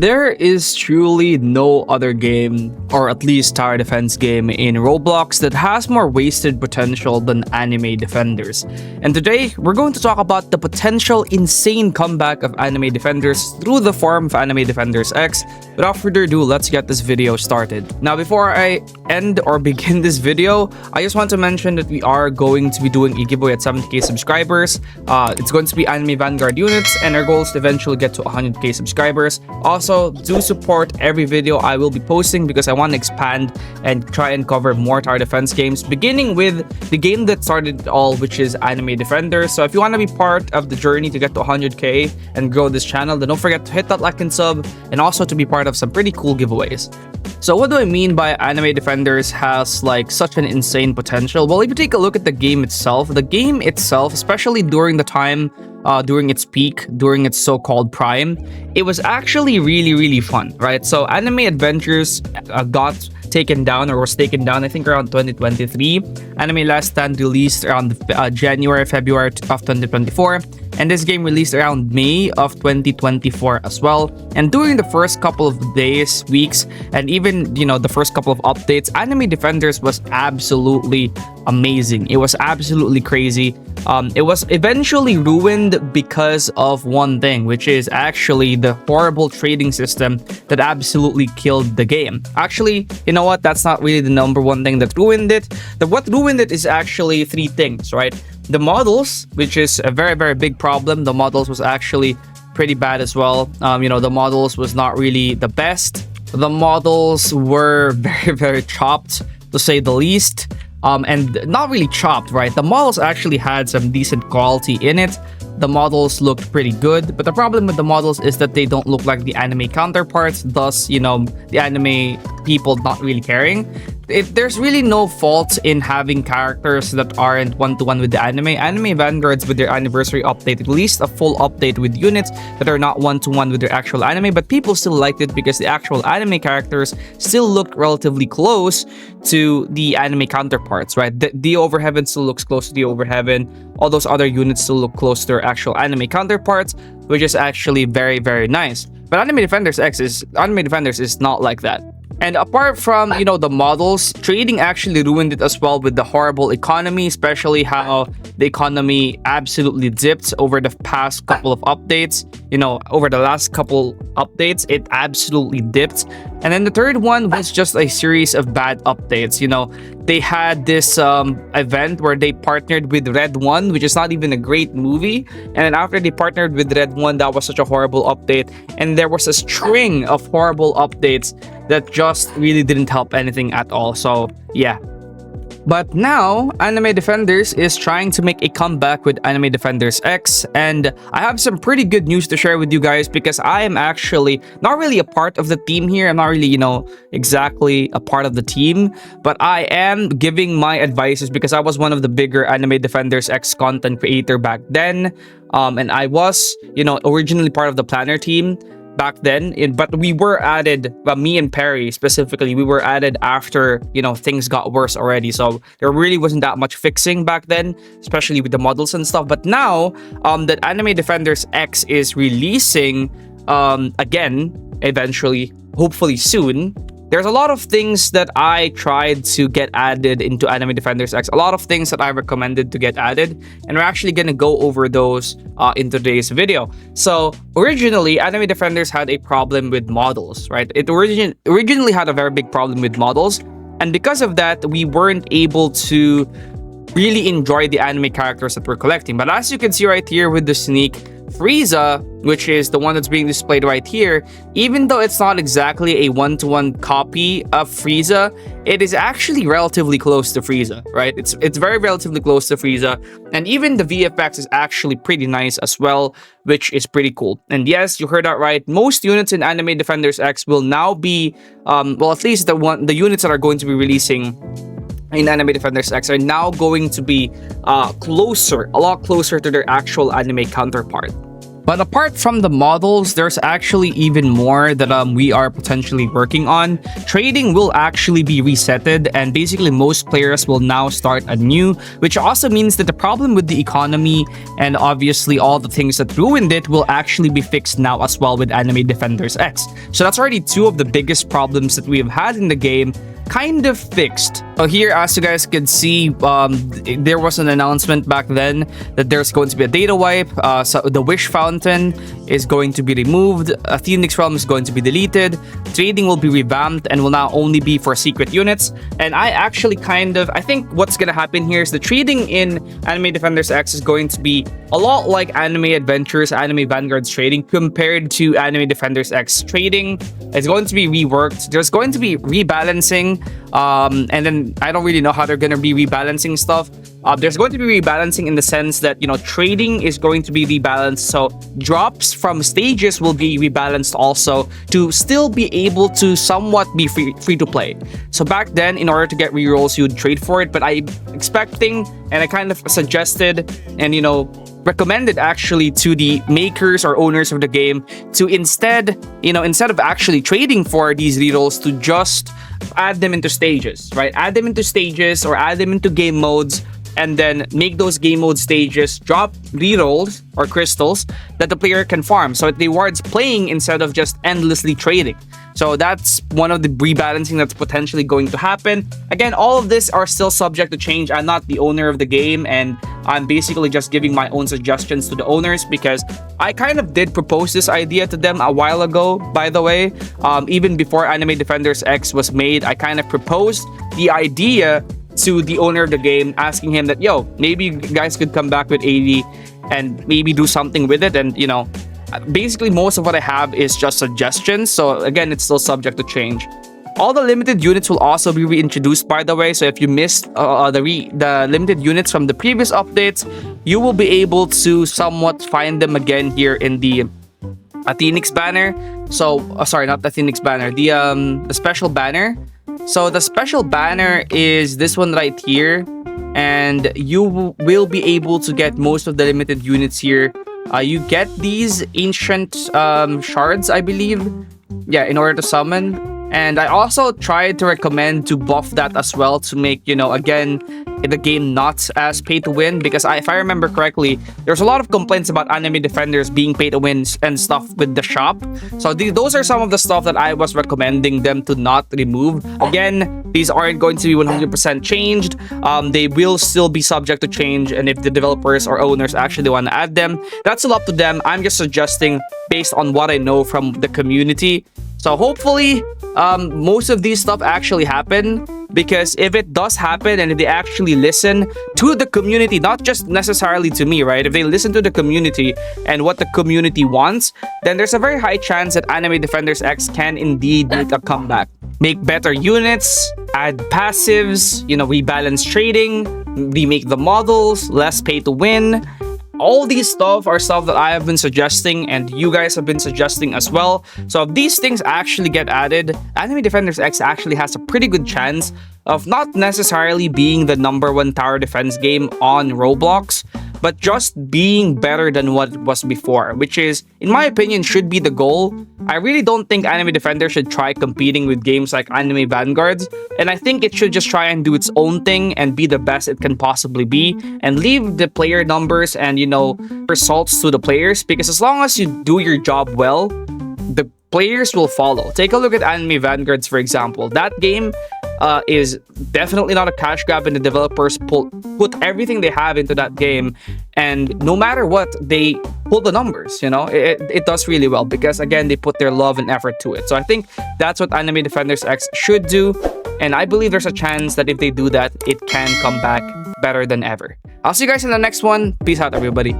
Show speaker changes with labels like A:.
A: There is truly no other game, or at least tower defense game in Roblox that has more wasted potential than AnimeDefenders. And today, we're going to talk about the potential insane comeback of AnimeDefenders through the form of AnimeDefenders X. Without further ado, let's get this video started. Now, before I end or begin this video, I just want to mention that we are going to be doing a giveaway at 70k subscribers. It's going to be Anime Vanguard units, and our goal is to eventually get to 100k subscribers. Also, do support every video I will be posting because I want to expand and try and cover more tower defense games, beginning with the game that started it all, which is AnimeDefenders. So if you want to be part of the journey to get to 100k and grow this channel, then don't forget to hit that like and sub, and also to be part of some pretty cool giveaways. So what do I mean by AnimeDefenders has like such an insane potential? Well, if you take a look at the game itself, especially during the time, during its peak, during its so-called prime, it was actually really fun, right? So AnimeDefenders got taken down, or was taken down, I think around 2023. Anime Last Stand released around January, February of 2024. And this game released around May of 2024 as well. And during the first couple of days, weeks, and even, the first couple of updates, AnimeDefenders was absolutely amazing. It was absolutely crazy. It was eventually ruined because of one thing, which is actually the horrible trading system that absolutely killed the game. Actually, you know what? That's not really the number one thing that ruined it. What ruined it is actually three things, right? The models, which is a very big problem. The models was actually pretty bad as well. The models was not really the best. The models were very chopped, to say the least. And not really chopped, right? The models actually had some decent quality in it. The models looked pretty good, but the problem with the models is that they don't look like the anime counterparts, thus, the anime people not really caring. There's really no fault in having characters that aren't one-to-one with the anime. Anime Vanguards, with their anniversary update, released a full update with units that are not one-to-one with their actual anime, but people still liked it because the actual anime characters still looked relatively close to the anime counterparts, right? The Overheaven still looks close to the Overheaven. All those other units still look close to their actual anime counterparts, which is actually very nice. But AnimeDefenders is not like that. And apart from, the models, trading actually ruined it as well with the horrible economy, especially how the economy absolutely dipped over the past couple of updates. Over the last couple updates, it absolutely dipped. And then the third one was just a series of bad updates. They had this event where they partnered with Red One, which is not even a great movie. And then after they partnered with Red One, that was such a horrible update. And there was a string of horrible updates that just really didn't help anything at all. So yeah. But now, AnimeDefenders is trying to make a comeback with AnimeDefenders X, and I have some pretty good news to share with you guys because I am actually not really a part of the team here. I'm not really, exactly a part of the team, but I am giving my advices because I was one of the bigger AnimeDefenders X content creator back then. And I was, originally part of the planner team back then, but we were added, me and Perry specifically, we were added after, things got worse already. So there really wasn't that much fixing back then, especially with the models and stuff. But now that AnimeDefenders X is releasing again, eventually, hopefully soon, there's a lot of things that I tried to get added into AnimeDefenders X, a lot of things that I recommended to get added, and we're actually going to go over those in today's video. So originally, AnimeDefenders had a problem with models, right? It originally had a very big problem with models, and because of that, we weren't able to really enjoy the anime characters that we're collecting. But as you can see right here with the sneak, Frieza, which is the one that's being displayed right here, even though it's not exactly a one-to-one copy of Frieza, it is actually relatively close to Frieza, right? It's very relatively close to Frieza, and even the VFX is actually pretty nice as well, which is pretty cool. And yes, you heard that right. Most units in AnimeDefenders X will now be, at least the units that are going to be releasing in AnimeDefenders X are now going to be a lot closer to their actual anime counterpart. But apart from the models, there's actually even more that we are potentially working on. Trading will actually be resetted, and basically most players will now start anew, which also means that the problem with the economy and obviously all the things that ruined it will actually be fixed now as well with Anime Defenders X. So that's already two of the biggest problems that we have had in the game kind of fixed. So here, as you guys can see, there was an announcement back then that there's going to be a data wipe. So the wish fountain is going to be removed. A Phoenix realm is going to be deleted. Trading will be revamped and will now only be for secret units. And I think what's going to happen here is the trading in Anime Defenders X is going to be a lot like AnimeDefenders, Anime Vanguard's trading compared to Anime Defenders X trading. It's going to be reworked. There's going to be rebalancing. And then I don't really know how they're going to be rebalancing stuff. There's going to be rebalancing in the sense that, trading is going to be rebalanced. So drops from stages will be rebalanced also to still be able to somewhat be free to play. So back then, in order to get rerolls, you'd trade for it. But I'm expecting, and I kind of suggested and, recommended actually to the makers or owners of the game to instead of actually trading for these rerolls, to just add them into stages, right? Add them into stages or add them into game modes, and then make those game mode stages drop rerolls or crystals that the player can farm. So it rewards playing instead of just endlessly trading. So that's one of the rebalancing that's potentially going to happen. Again, all of this are still subject to change. I'm not the owner of the game, and I'm basically just giving my own suggestions to the owners because I kind of did propose this idea to them a while ago, by the way. Even before Anime Defenders X was made, I kind of proposed the idea to the owner of the game, asking him that, maybe you guys could come back with 80 and maybe do something with it. And, basically most of what I have is just suggestions. So again, it's still subject to change. All the limited units will also be reintroduced, by the way. So if you missed the limited units from the previous updates, you will be able to somewhat find them again here in the Phoenix banner. So, sorry, not the Phoenix banner, the special banner. So the special banner is this one right here, and you will be able to get most of the limited units here. You get these ancient shards, I believe, in order to summon. And I also tried to recommend to buff that as well to make, again, the game not as pay to win, because if I remember correctly, there's a lot of complaints about Anime Defenders being pay to win and stuff with the shop. So those are some of the stuff that I was recommending them to not remove. Again, these aren't going to be 100% changed. They will still be subject to change, and if the developers or owners actually want to add them, that's all up to them. I'm just suggesting based on what I know from the community. So hopefully, most of these stuff actually happen, because if it does happen and if they actually listen to the community, not just necessarily to me, right? If they listen to the community and what the community wants, then there's a very high chance that Anime Defenders X can indeed make a comeback. Make better units, add passives, rebalance trading, remake the models, less pay to win. All these stuff are stuff that I have been suggesting and you guys have been suggesting as well. So if these things actually get added, Anime Defenders X actually has a pretty good chance of not necessarily being the #1 tower defense game on Roblox, but just being better than what it was before, which is, in my opinion, should be the goal. I really don't think Anime Defenders should try competing with games like Anime Vanguards, and I think it should just try and do its own thing and be the best it can possibly be, and leave the player numbers and, results to the players, because as long as you do your job well, the players will follow. Take a look at Anime Vanguards, for example. That game is definitely not a cash grab, and the developers put everything they have into that game, and no matter what, they pull the numbers. It does really well because, again, they put their love and effort to it. So I think that's what Anime Defenders X should do, and I believe there's a chance that if they do that, it can come back better than ever. I'll see you guys in the next one. Peace out, everybody.